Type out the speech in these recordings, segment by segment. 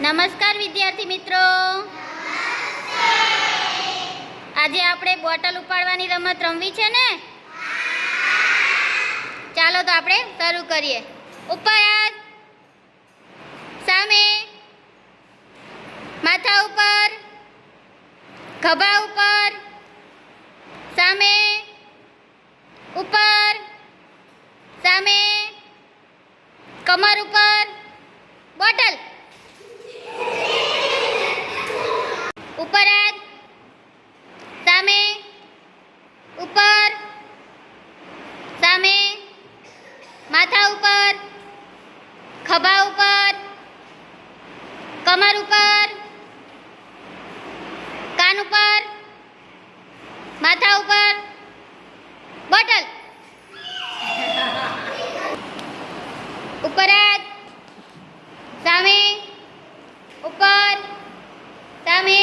નમસ્કાર વિદ્યાર્થી મિત્રો, આજે આપણે બોટલ ઉપાડવાની રમત રમવી છે ને? ચાલો તો આપણે શરૂ કરીએ. ઉપર હાથ, સામે, માથા ઉપર, ખભા ઉપર, સામે, ઉપર, સામે, કમર ઉપર, બોટલ. ઉપર હાથ, સામે, ઉપર, સામે, માથા ઉપર, ખભા ઉપર, કમર ઉપર, કાન ઉપર, માથા ઉપર, બોટલ. ઉપર હાથ, સામે, ઉપર, સામે,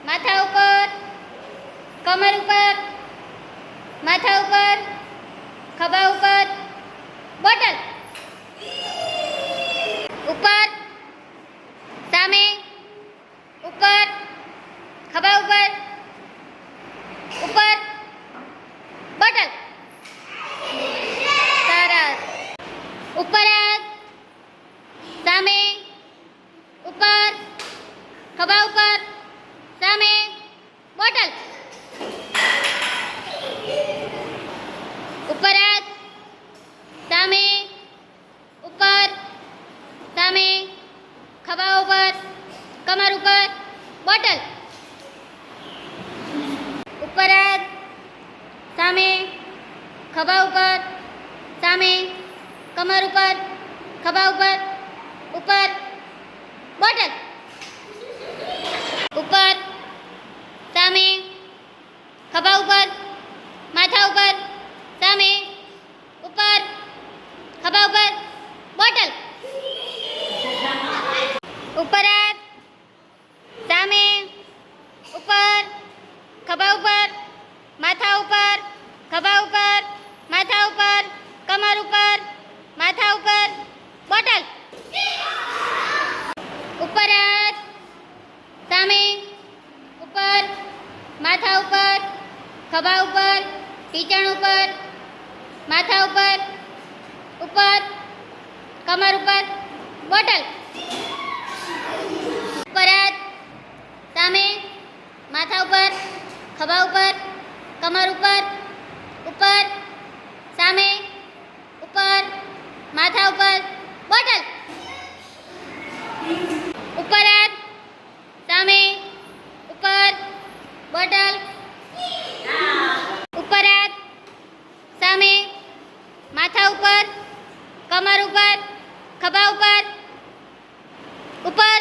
માથા ઉપર, કમર ઉપર, માથા ઉપર, ખભા ઉપર, બોટલ. ઉપર, સામે, ઉપર, ખભા ઉપર, ઉપર, બોટલ. સરસ. ઉપર હાથ, સામે, ઉપર, ખભા ઉપર, સામે, બોટલ. ઉપર હાથ, સામે, ઉપર, સામે, ખભા ઉપર, કમર ઉપર, બોટલ. ઉપર હાથ, સામે, ખભા ઉપર, સામે, કમર ઉપર, ખભા ઉપર, ઉપર, બોટલ. ઉપર, સામે, ખભા ઉપર, માથા ઉપર, સામે, ઉપર, ખભા ઉપર, બોટલ. ઉપર હાથ, સામે, ઉપર, ખભા ઉપર, માથા ઉપર, ખભા ઉપર, માથા ઉપર, કમર ઉપર, માથા ઉપર, બોટલ. ઉપર હાથ, સામે, ઉપર, માથા ઉપર, ખભા ઉપર, ટીચણ ઉપર, માથા ઉપર, ઉપર, કમર ઉપર, બોટલ. ઉપર હાથ, સામે, માથા ઉપર, ખભા ઉપર, કમર ઉપર, ઉપર, સામે, ઉપર, માથા ઉપર, બોટલ. ઉપર હાથ, સામે, ઉપર, બોટલ. ઉપર હાથ, સામે, માથા ઉપર, કમર ઉપર, ખભા ઉપર, ઉપર,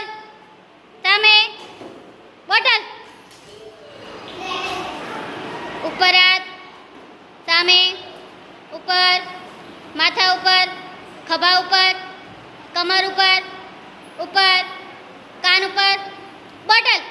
સામે, બોટલ. ઉપર હાથ, સામે, ઉપર, માથા ઉપર, ખભા ઉપર, કમર ઉપર, ઉપર, કાન ઉપર, બોટલ.